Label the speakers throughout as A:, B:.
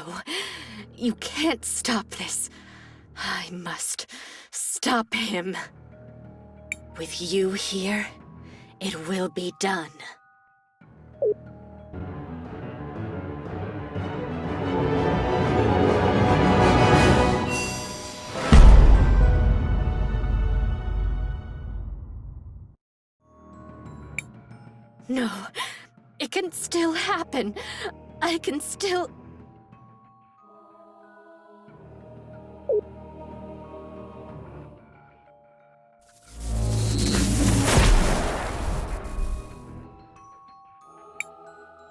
A: No, you can't stop this. I must stop him. With you here, it will be done. No, it can still happen. I can still...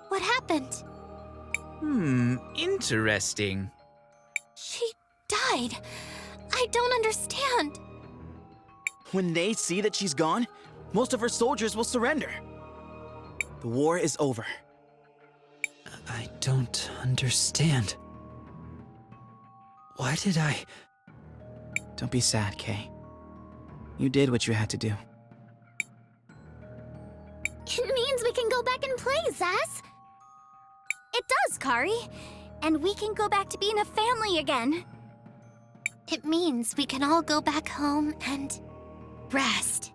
A: What happened?
B: Interesting.
A: She died. I don't understand.
C: When they see that she's gone, most of her soldiers will surrender. The war is over.
D: I don't understand. Why did I...
C: Don't be sad, Kay. You did what you had to do.
E: It means we can go back and play, Zaz. It does, Kari. And we can go back to being a family again.
A: It means we can all go back home and rest.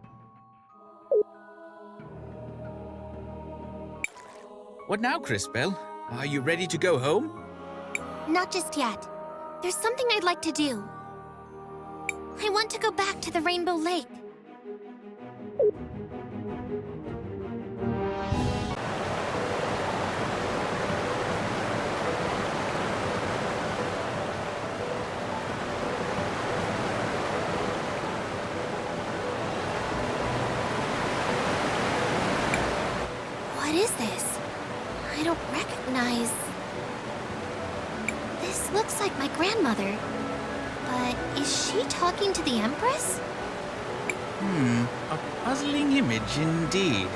B: What now, Crisbell? Are you ready to go home?
A: Not just yet. There's something I'd like to do. I want to go back to the Rainbow Lake. What is this? I don't recognize... This looks like my grandmother. But is she talking to the Empress?
B: A puzzling image indeed.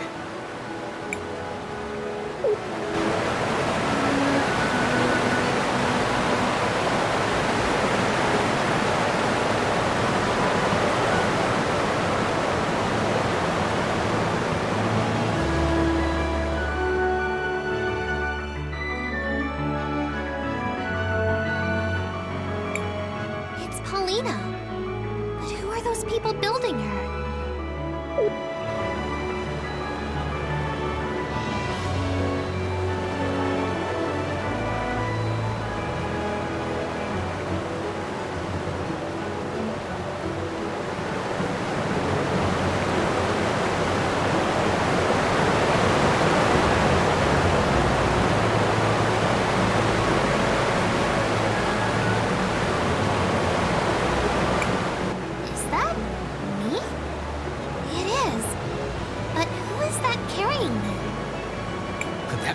A: But who are those people building her?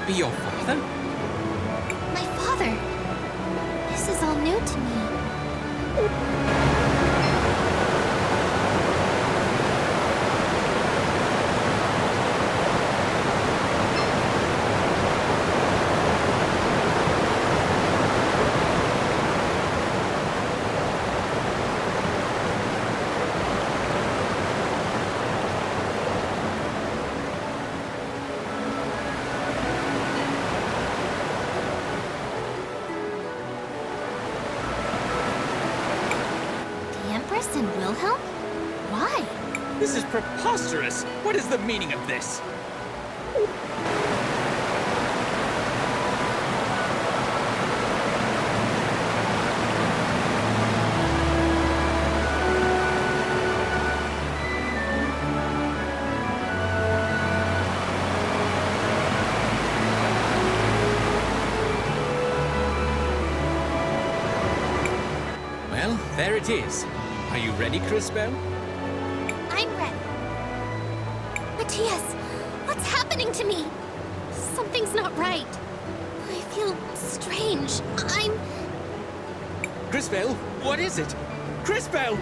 B: Be your father?
A: My father. This is all new to me. And Wilhelm? Why?
B: This is preposterous! What is the meaning of this? Well, there it is. Are you ready, Crisbell?
A: I'm ready. Matthias, what's happening to me? Something's not right. I feel strange.
B: Crisbell, what is it? Crisbell!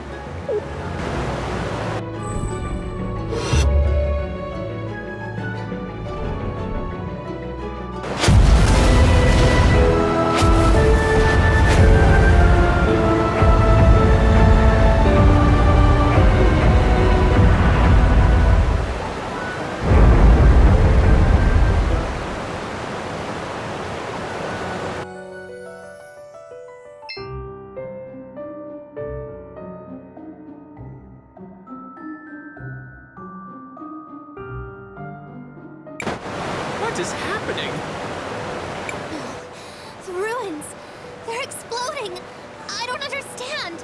B: What is happening?
E: The ruins! They're exploding! I don't understand!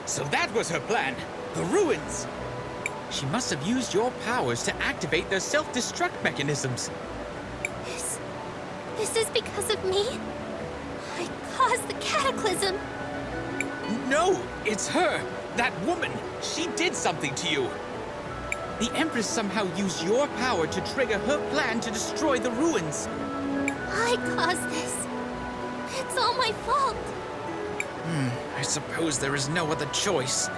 B: So that was her plan. The ruins. She must have used your powers to activate their self-destruct mechanisms.
E: This is because of me? I caused the Cataclysm!
B: No, it's her. That woman. She did something to you. The Empress somehow used your power to trigger her plan to destroy the ruins.
E: I caused this. It's all my fault.
B: I suppose there is no other choice.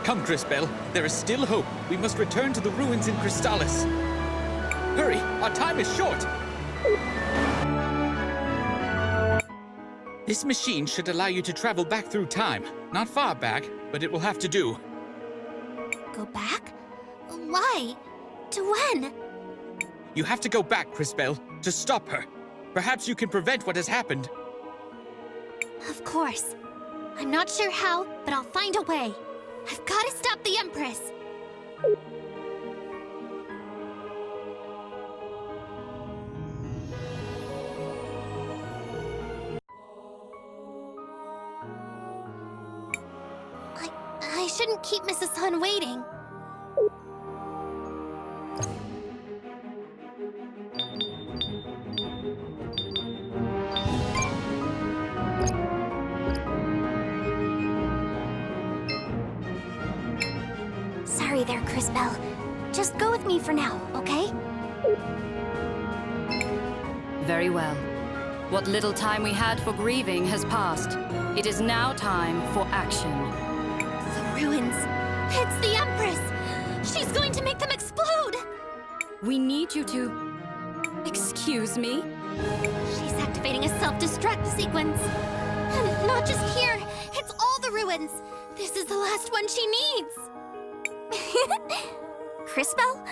B: Come, Crisbell. There is still hope. We must return to the ruins in Crystallis. Hurry, our time is short. This machine should allow you to travel back through time. Not far back, but it will have to do.
E: Go back? Why? To when?
B: You have to go back, Crisbell, to stop her. Perhaps you can prevent what has happened.
E: Of course. I'm not sure how, but I'll find a way. I've got to stop the Empress. I shouldn't keep Mrs. Sun waiting. Sorry there, Crisbell. Just go with me for now, okay?
F: Very well. What little time we had for grieving has passed. It is now time for action.
E: The ruins. It's the Empress! She's going to make them explode!
F: We need you to... Excuse me?
E: She's activating a self-destruct sequence. And not just here, it's all the ruins. This is the last one she needs. Crisbell?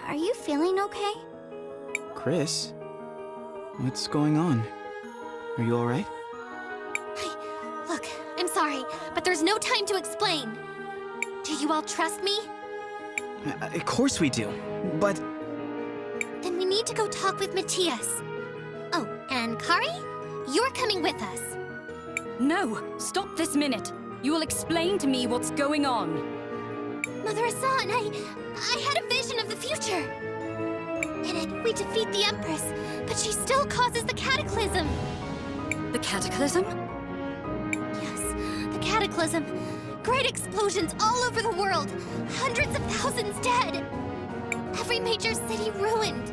E: Are you feeling okay?
C: Cris? What's going on? Are you alright?
E: Look, I'm sorry, but there's no time to explain. Do you all trust me?
C: Of course we do, but...
E: Then we need to go talk with Matthias. Oh, and Kari? You're coming with us.
F: No! Stop this minute! You will explain to me what's going on.
E: Mother Hassan, I had a vision of the future. In it, we defeat the Empress, but she still causes the Cataclysm.
F: The Cataclysm?
E: Yes, the Cataclysm. Great explosions all over the world. Hundreds of thousands dead. Every major city ruined.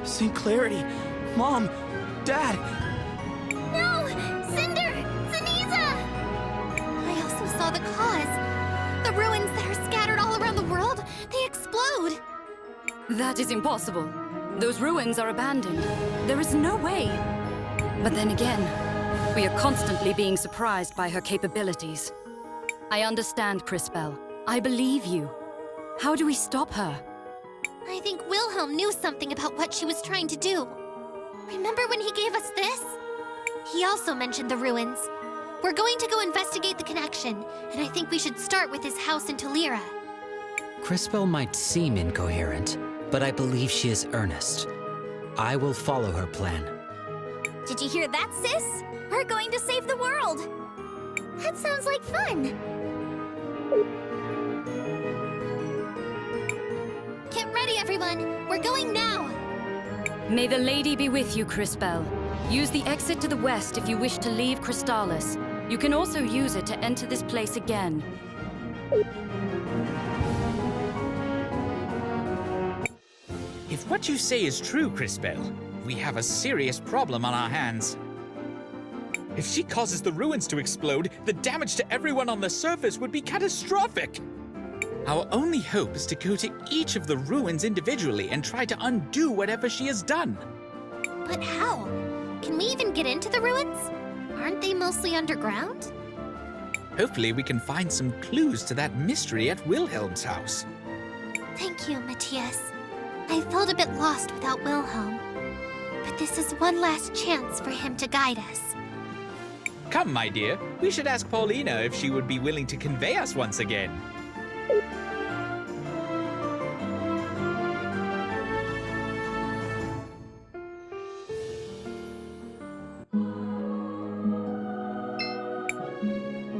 C: St. Clarity! Mom! Dad!
E: No! Cinder! Zaniza! I also saw the cause. The ruins that are scattered all around the world, they explode.
F: That is impossible. Those ruins are abandoned. There is no way. But then again, we are constantly being surprised by her capabilities. I understand, Crisbell. I believe you. How do we stop her?
E: I think Wilhelm knew something about what she was trying to do. Remember when he gave us this? He also mentioned the ruins. We're going to go investigate the connection, and I think we should start with his house in Tulira.
D: Crisbell might seem incoherent, but I believe she is earnest. I will follow her plan.
E: Did you hear that, sis? We're going to save the world! That sounds like fun! Get ready, everyone! We're going now!
F: May the lady be with you, Crisbell. Use the exit to the west if you wish to leave Crystallis. You can also use it to enter this place again.
B: If what you say is true, Crisbell, we have a serious problem on our hands. If she causes the ruins to explode, the damage to everyone on the surface would be catastrophic. Our only hope is to go to each of the ruins individually and try to undo whatever she has done.
E: But how? Can we even get into the ruins? Aren't they mostly underground?
B: Hopefully we can find some clues to that mystery at Wilhelm's house.
E: Thank you, Matthias. I felt a bit lost without Wilhelm. But this is one last chance for him to guide us.
B: Come, my dear. We should ask Paulina if she would be willing to convey us once again.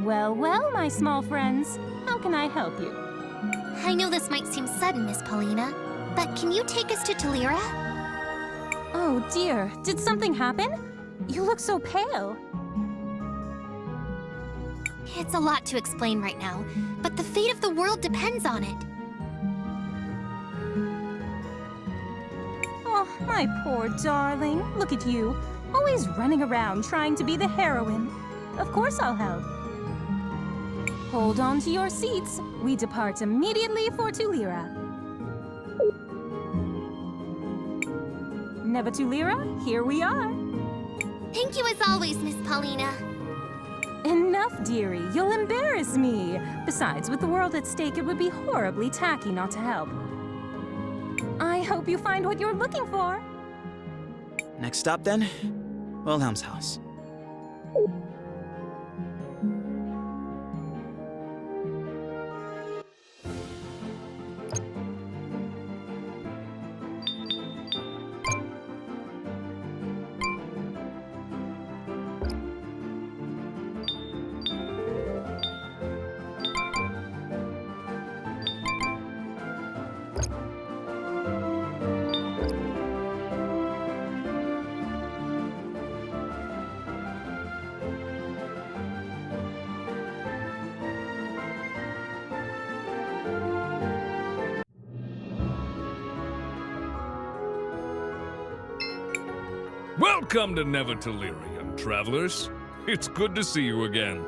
G: Well, well, my small friends. How can I help you?
E: I know this might seem sudden, Miss Paulina, but can you take us to Talira?
G: Oh dear, did something happen? You look so pale.
E: It's a lot to explain right now, but the fate of the world depends on it.
G: Oh, my poor darling. Look at you, always running around trying to be the heroine. Of course I'll help. Hold on to your seats. We depart immediately for Talira. Never Talira, here we are.
E: Thank you as always, Miss Paulina.
G: Enough, dearie. You'll embarrass me. Besides, with the world at stake, it would be horribly tacky not to help. I hope you find what you're looking for.
C: Next stop then, Wilhelm's house.
H: Welcome to Never Talirian, travelers. It's good to see you again.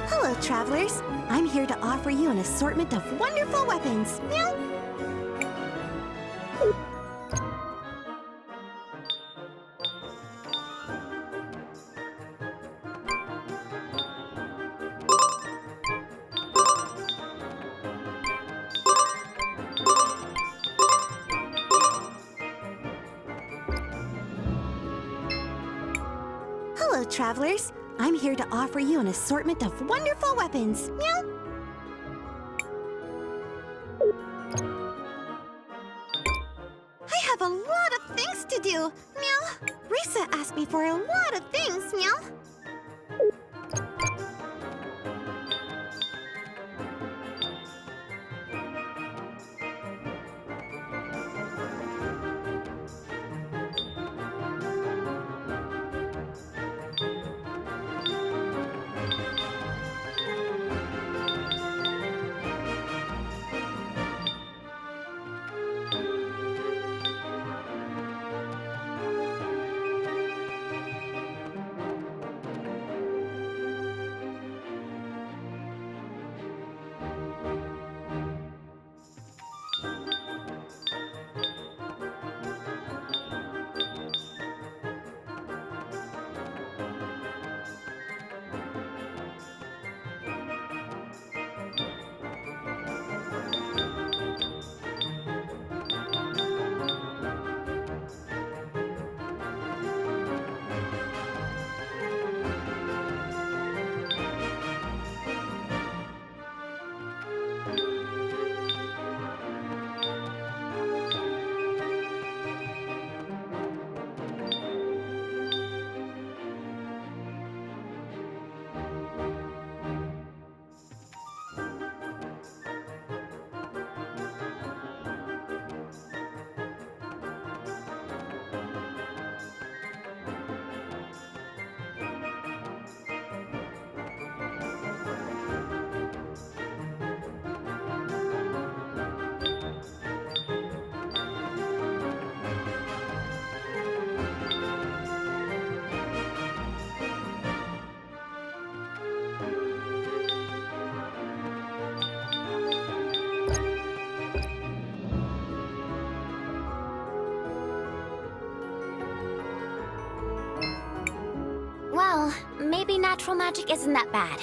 I: Hello, travelers. I'm here to offer you an assortment of wonderful weapons. Meow. Hello, travelers. I'm here to offer you an assortment of wonderful weapons. Meow. I have a lot of things to do. Meow. Risa asked me for a lot of things. Meow.
E: Well, maybe natural magic isn't that bad.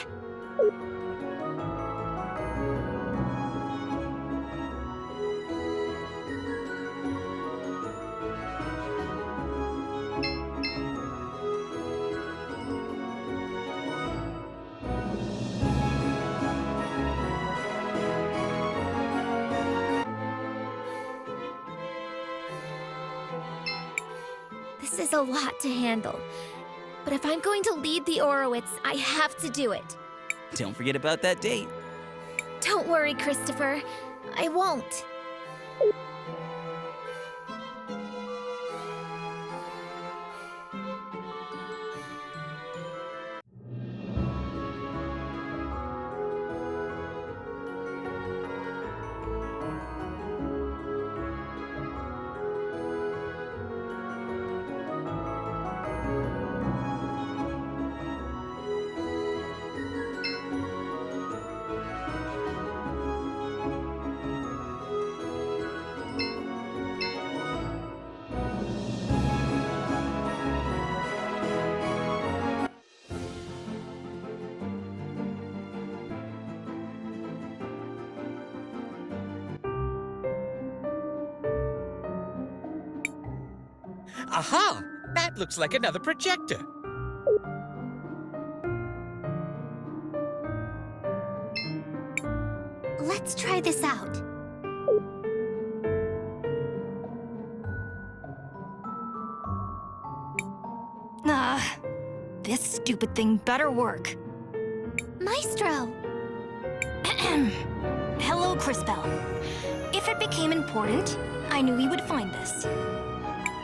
E: This is a lot to handle. But if I'm going to lead the Orowitz, I have to do it.
C: Don't forget about that date.
E: Don't worry, Christopher. I won't.
B: Aha! That looks like another projector.
E: Let's try this out.
J: This stupid thing better work.
E: Maestro!
J: Hello, Crispell. If it became important, I knew you would find this.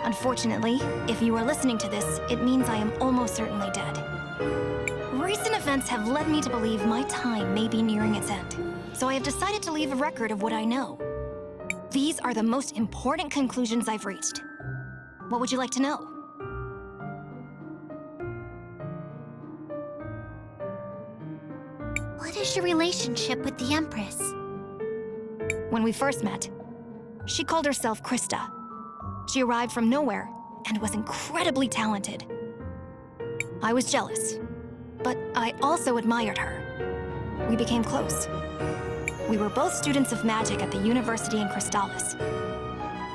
J: Unfortunately, if you are listening to this, it means I am almost certainly dead. Recent events have led me to believe my time may be nearing its end, so I have decided to leave a record of what I know. These are the most important conclusions I've reached. What would you like to know?
E: What is your relationship with the Empress?
J: When we first met, she called herself Krista. She arrived from nowhere and was incredibly talented. I was jealous, but I also admired her. We became close. We were both students of magic at the university in Crystallis.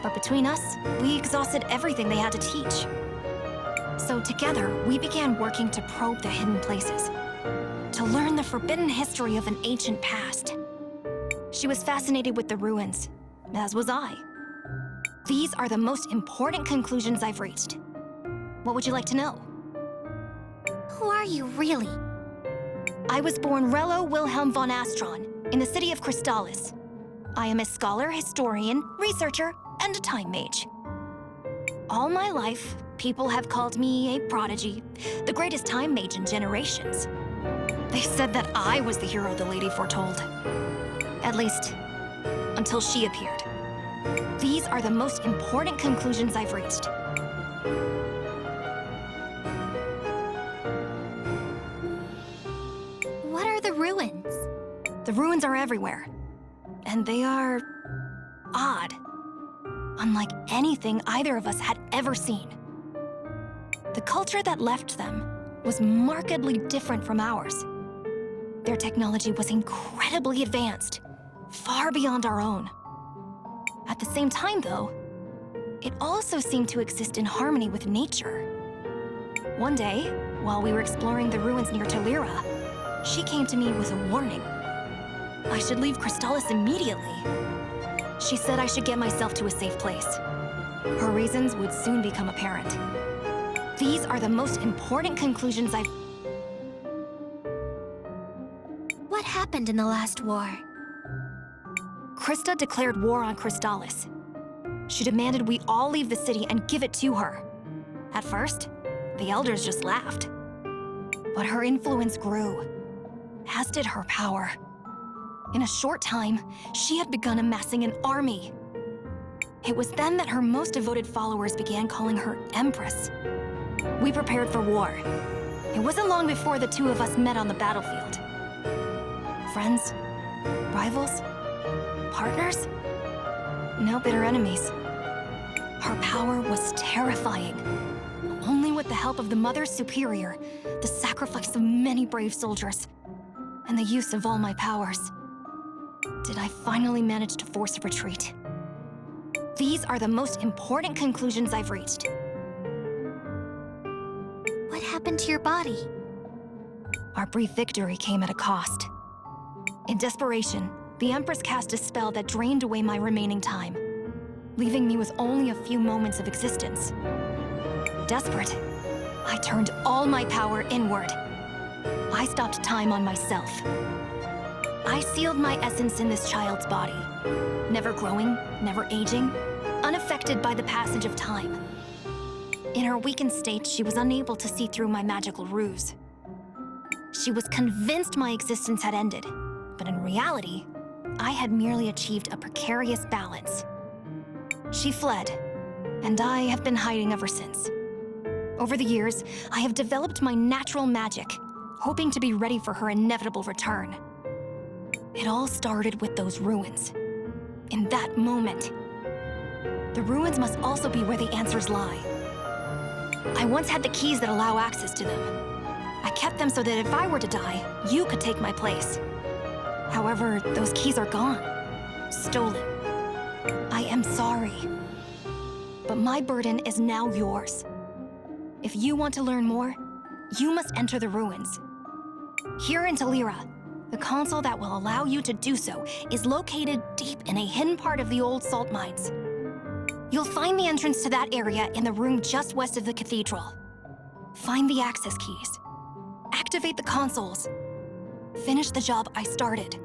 J: But between us, we exhausted everything they had to teach. So together, we began working to probe the hidden places, to learn the forbidden history of an ancient past. She was fascinated with the ruins, as was I. These are the most important conclusions I've reached. What would you like to know?
E: Who are you, really?
J: I was born Rello Wilhelm von Astron in the city of Crystallis. I am a scholar, historian, researcher, and a time mage. All my life, people have called me a prodigy, the greatest time mage in generations. They said that I was the hero the lady foretold. At least, until she appeared. These are the most important conclusions I've reached.
E: What are the ruins?
J: The ruins are everywhere. And they are odd. Unlike anything either of us had ever seen. The culture that left them was markedly different from ours. Their technology was incredibly advanced, far beyond our own. At the same time, though, it also seemed to exist in harmony with nature. One day, while we were exploring the ruins near Talira, she came to me with a warning. I should leave Crystallis immediately. She said I should get myself to a safe place. Her reasons would soon become apparent. These are the most important conclusions I've...
E: What happened in the last war?
J: Krista declared war on Crystallis. She demanded we all leave the city and give it to her. At first, the elders just laughed. But her influence grew, as did her power. In a short time, she had begun amassing an army. It was then that her most devoted followers began calling her Empress. We prepared for war. It wasn't long before the two of us met on the battlefield. Friends? Rivals? Partners? No bitter enemies. Her power was terrifying. Only with the help of the Mother Superior, the sacrifice of many brave soldiers, and the use of all my powers, did I finally manage to force a retreat. These are the most important conclusions I've reached.
E: What happened to your body?
J: Our brief victory came at a cost. In desperation, the Empress cast a spell that drained away my remaining time, leaving me with only a few moments of existence. desperate, I turned all my power inward. I stopped time on myself. I sealed my essence in this child's body, never growing, never aging, unaffected by the passage of time. In her weakened state, she was unable to see through my magical ruse. She was convinced my existence had ended, but in reality, I had merely achieved a precarious balance. She fled, and I have been hiding ever since. Over the years, I have developed my natural magic, hoping to be ready for her inevitable return. It all started with those ruins. In that moment, the ruins must also be where the answers lie. I once had the keys that allow access to them. I kept them so that if I were to die, you could take my place. However, those keys are gone. Stolen. I am sorry. But my burden is now yours. If you want to learn more, you must enter the ruins. Here in Talira, the console that will allow you to do so is located deep in a hidden part of the old salt mines. You'll find the entrance to that area in the room just west of the cathedral. Find the access keys. Activate the consoles. Finish the job I started.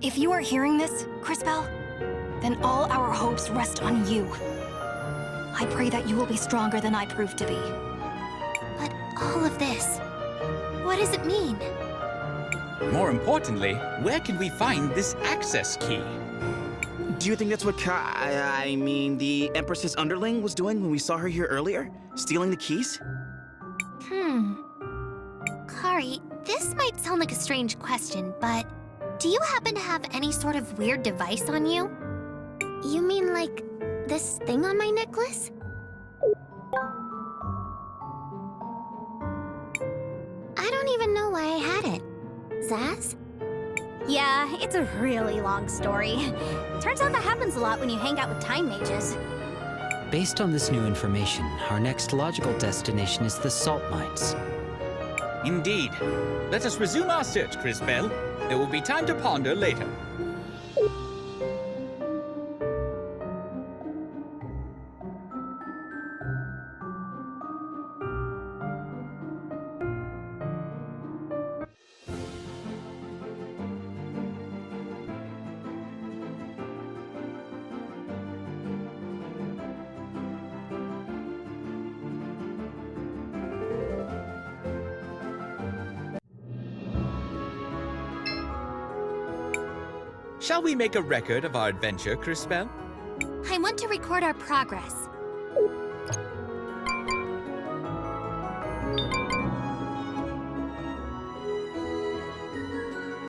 J: If you are hearing this, Crispell, then all our hopes rest on you. I pray that you will be stronger than I proved to be.
E: But all of this, what does it mean?
B: More importantly, where can we find this access key?
C: Do you think that's what the Empress's underling was doing when we saw her here earlier? Stealing the keys?
E: Kari, this might sound like a strange question, but do you happen to have any sort of weird device on you? You mean like this thing on my necklace? I don't even know why I had it. Zaz?
K: Yeah, it's a really long story. Turns out that happens a lot when you hang out with time mages.
D: Based on this new information, our next logical destination is the salt mines.
B: Indeed. Let us resume our search, Crispell. There will be time to ponder later. Shall we make a record of our adventure, Crispell?
E: I want to record our progress.